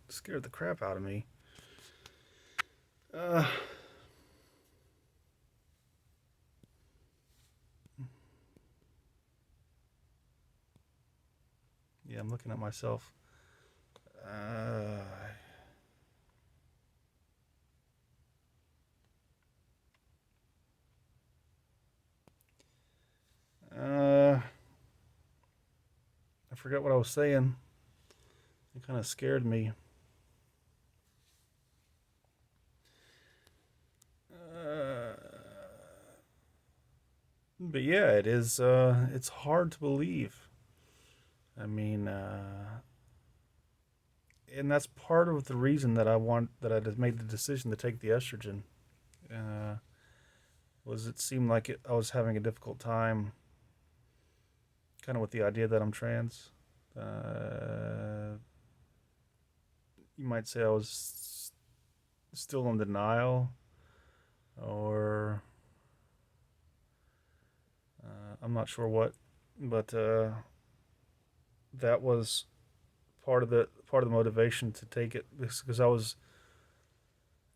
scared the crap out of me. Uh, yeah, I'm looking at myself. Uh, uh, I forgot what I was saying. It kind of scared me. Uh, but yeah, it is. It's hard to believe. I mean, and that's part of the reason that I just made the decision to take the estrogen. Uh, was it seemed like I was having a difficult time, kind of with the idea that I'm trans. You might say I was still in denial, or I'm not sure what, but that was part of the motivation to take it because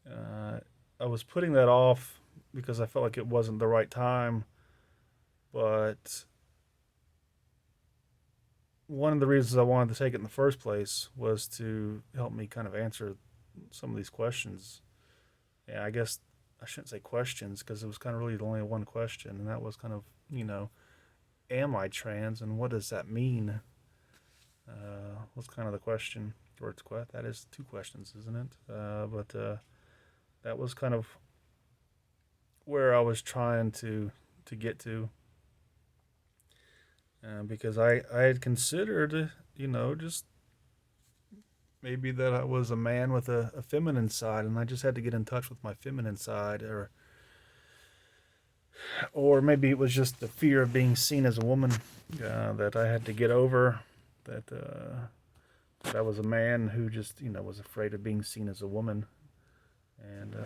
uh, I was putting that off because I felt like it wasn't the right time. But one of the reasons I wanted to take it in the first place was to help me kind of answer some of these questions. Yeah, I guess I shouldn't say questions because it was kind of really only one question, and that was kind of, am I trans and what does that mean? Was kind of the question. Or that is two questions, isn't it? But that was kind of where I was trying to get to, because I had considered, just maybe that I was a man with a feminine side, and I just had to get in touch with my feminine side, or maybe it was just the fear of being seen as a woman that I had to get over. That I was a man who just was afraid of being seen as a woman, and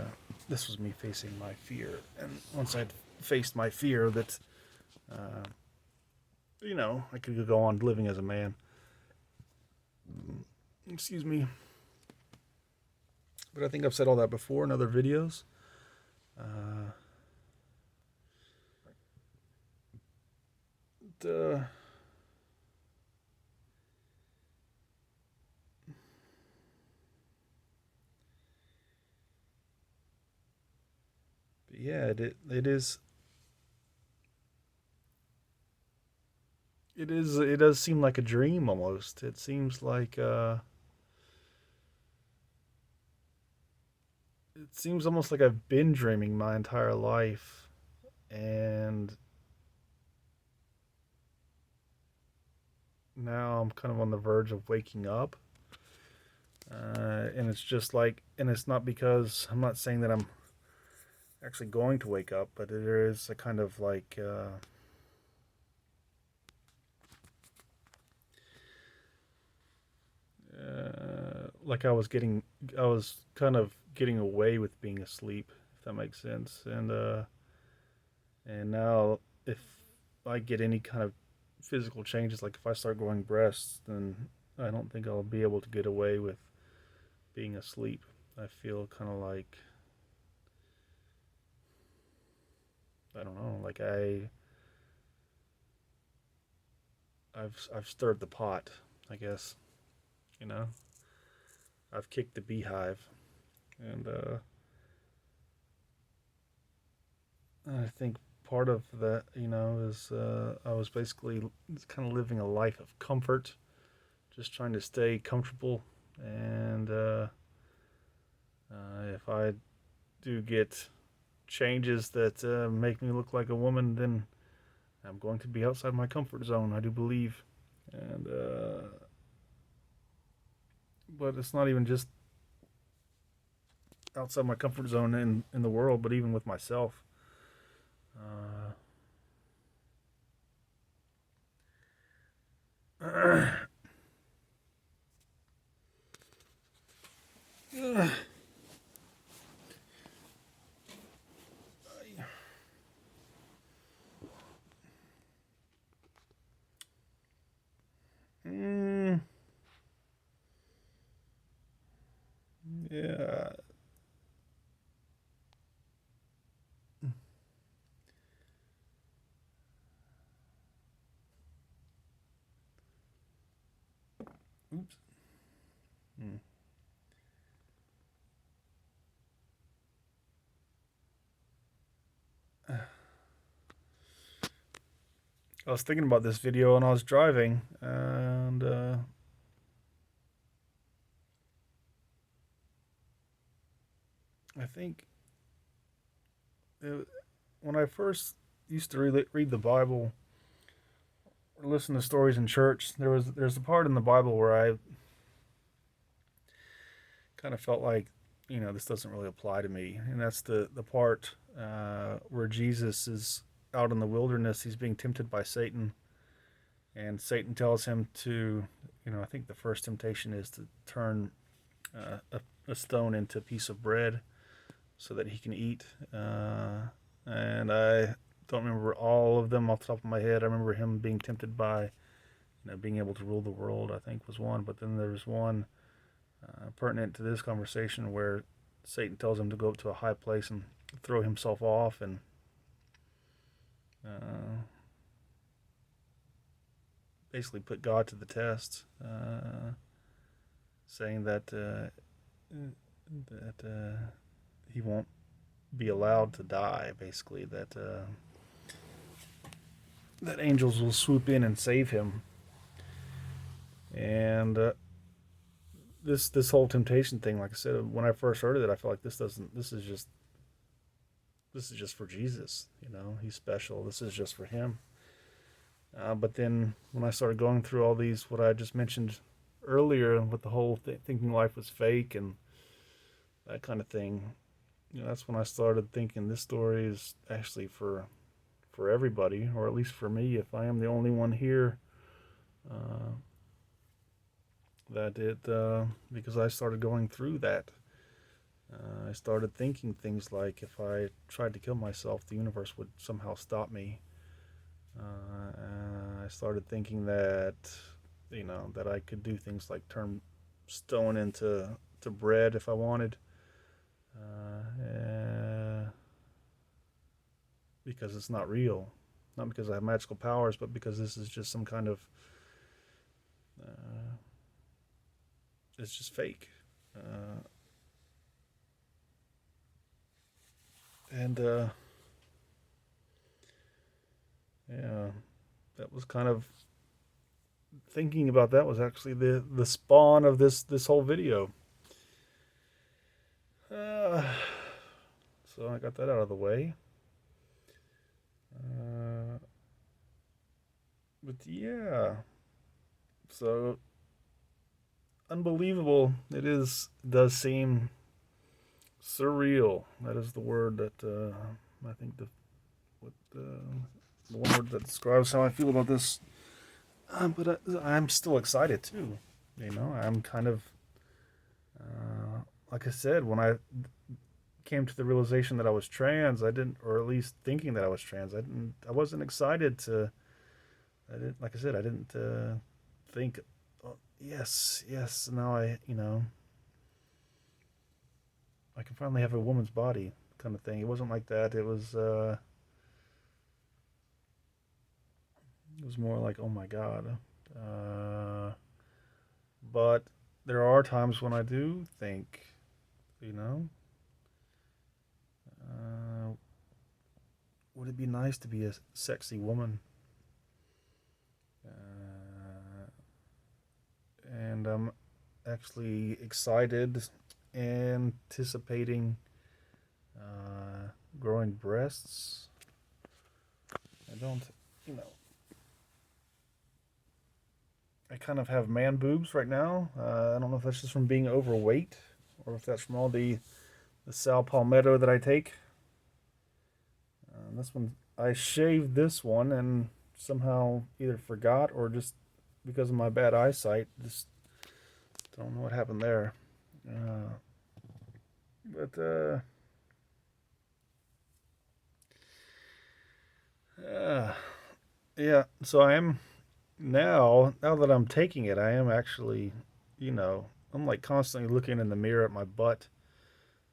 this was me facing my fear. And once I'd faced my fear that uh, I could go on living as a man. Excuse me, but I think I've said all that before in other videos. Uh, uh, but yeah, it does seem like a dream almost. It seems like it seems almost like I've been dreaming my entire life, and now I'm kind of on the verge of waking up. And it's just like, and it's not because I'm not saying that I'm actually going to wake up, but there is a kind of like I was kind of getting away with being asleep, if that makes sense. And now if I get any kind of physical changes, like if I start growing breasts, then I don't think I'll be able to get away with being asleep. I feel kind of like, I don't know, like I've stirred the pot, I guess. You know, I've kicked the beehive, and I think part of that, is I was basically kind of living a life of comfort, just trying to stay comfortable. And if I do get changes that make me look like a woman, then I'm going to be outside my comfort zone, I do believe. And but it's not even just outside my comfort zone in the world, but even with myself. Mm, Yeah. Oops. Hmm. I was thinking about this video when I was driving, and I think it, when I first used to read the Bible or listen to stories in church, there's a part in the Bible where I kind of felt like, this doesn't really apply to me, and that's the part where Jesus is out in the wilderness. He's being tempted by Satan, and Satan tells him to, I think the first temptation is to turn a stone into a piece of bread so that he can eat. And I don't remember all of them off the top of my head. I remember him being tempted by, being able to rule the world, I think was one. But then there's one pertinent to this conversation where Satan tells him to go up to a high place and throw himself off and uh, basically put God to the test, saying that he won't be allowed to die. Basically, that angels will swoop in and save him. And this whole temptation thing, like I said, when I first heard of it, I felt like this doesn't. This is just for Jesus. He's special. This is just for him. But then when I started going through all these, what I just mentioned earlier, with the whole thinking life was fake and that kind of thing, that's when I started thinking this story is actually for everybody, or at least for me, if I am the only one here. Uh, that it Because I started going through that. I started thinking things like if I tried to kill myself, the universe would somehow stop me. I started thinking that I could do things like turn stone into bread if I wanted, because it's not real, not because I have magical powers, but because this is just some kind of uh, it's just fake. Uh, and Yeah, that was kind of thinking about that was actually the spawn of this whole video. Uh, so I got that out of the way. Uh, but yeah, so unbelievable. It does seem surreal. That is the word that I think the one word that describes how I feel about this. But I'm still excited too. I'm kind of like I said, when I came to the realization that I was trans, I didn't, or at least thinking that I was trans, I wasn't excited to. I didn't, like I said, I didn't think, oh, yes, yes. Now I can finally have a woman's body, kind of thing. It wasn't like that. It was more like, oh my god. Uh, but there are times when I do think, you know, uh, would it be nice to be a sexy woman? Uh, and I'm actually excited, anticipating growing breasts. I don't, you know, I kind of have man boobs right now. I don't know if that's just from being overweight or if that's from all the sal palmetto that I take. This one, I shaved this one and somehow either forgot or just because of my bad eyesight, just don't know what happened there. Uh, but uh, yeah, so I am now that I'm taking it, I am actually, you know, I'm like constantly looking in the mirror at my butt,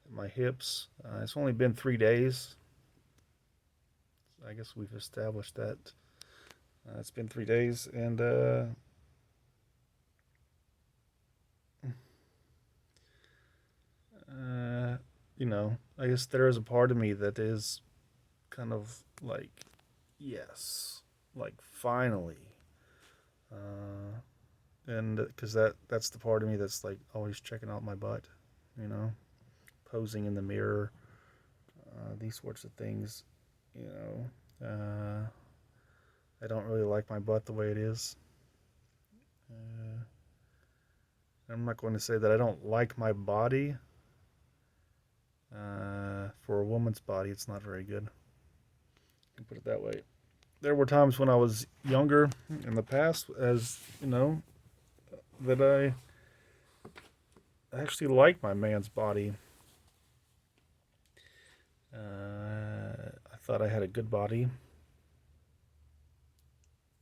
at my hips. It's only been 3 days. I guess we've established that. It's been 3 days, and uh, I guess there is a part of me that is kind of like, yes, like finally, uh, and because that's the part of me that's like always checking out my butt, you know, posing in the mirror, these sorts of things, you know. I don't really like my butt the way it is. Uh, I'm not going to say that I don't like my body. For a woman's body, it's not very good. I can put it that way. There were times when I was younger in the past, as you know, that I actually liked my man's body. I thought I had a good body,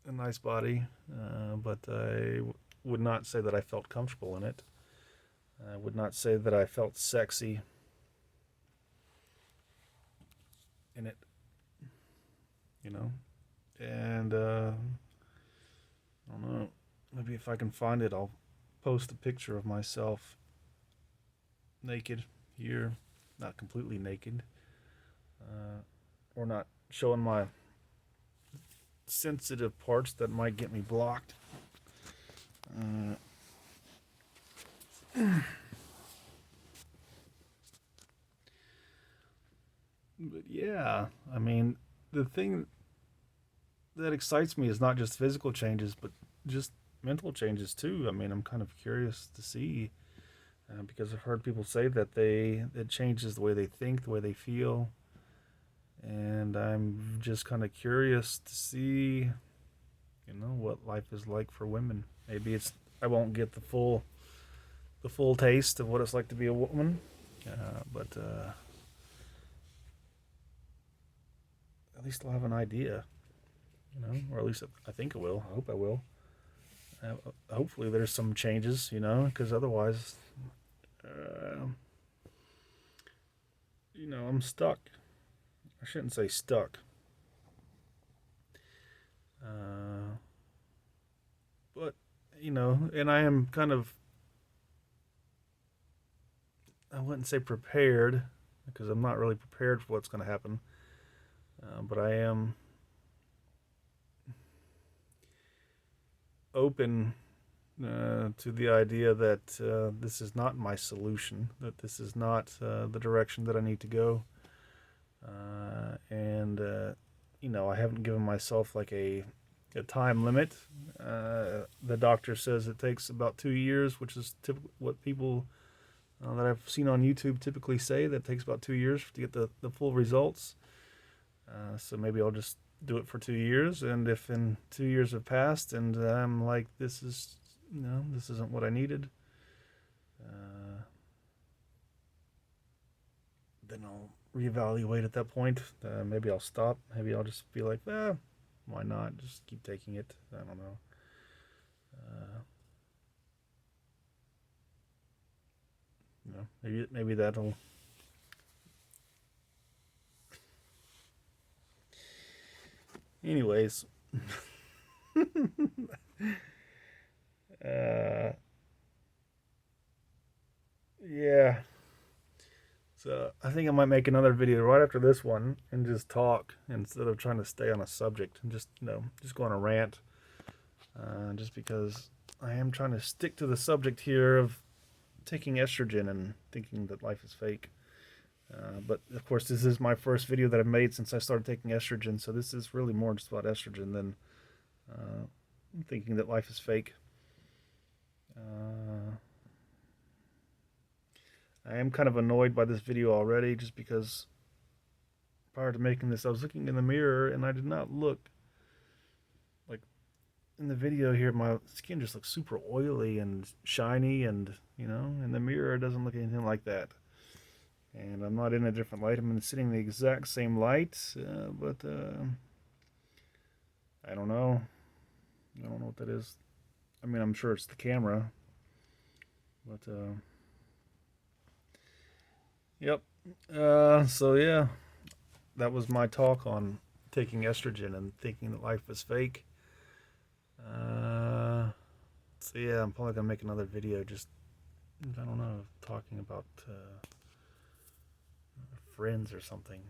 a nice body, but would not say that I felt comfortable in it. I would not say that I felt sexy in it, you know. And I don't know. Maybe if I can find it, I'll post a picture of myself naked here, not completely naked, or not showing my sensitive parts that might get me blocked. Uh, but yeah, I mean, the thing that excites me is not just physical changes, but just mental changes too. I mean, I'm kind of curious to see because I've heard people say that it changes the way they think, the way they feel, and I'm just kind of curious to see, what life is like for women. Maybe I won't get the full taste of what it's like to be a woman, but at least I'll have an idea, or at least I think I will. I hope I will. Hopefully, there's some changes, because otherwise, uh, I'm stuck. I shouldn't say stuck. Uh, but, and I am kind of, I wouldn't say prepared, because I'm not really prepared for what's going to happen. But I am open to the idea that this is not my solution, that this is not the direction that I need to go. And I haven't given myself like a time limit. The doctor says it takes about 2 years, which is what people that I've seen on YouTube typically say, that it takes about 2 years to get the full results. So maybe I'll just do it for 2 years, and if in 2 years have passed and I'm like, this isn't what I needed, uh, then I'll reevaluate at that point. Maybe I'll stop. Maybe I'll just be like, why not? Just keep taking it. I don't know. Uh, maybe that'll. Anyways, uh, yeah. So I think I might make another video right after this one and just talk instead of trying to stay on a subject and just go on a rant. Just because I am trying to stick to the subject here of taking estrogen and thinking that life is fake. But of course, this is my first video that I've made since I started taking estrogen, so this is really more just about estrogen than uh, thinking that life is fake. Uh, I am kind of annoyed by this video already, just because prior to making this, I was looking in the mirror and I did not look like in the video here. My skin just looks super oily and shiny, and in the mirror, it doesn't look anything like that. And I'm not in a different light. I'm sitting in the exact same light, but I don't know. I don't know what that is. I mean, I'm sure it's the camera. But yep. So yeah, that was my talk on taking estrogen and thinking that life is fake. Uh, so yeah, I'm probably gonna make another video. Just I don't know, talking about friends or something.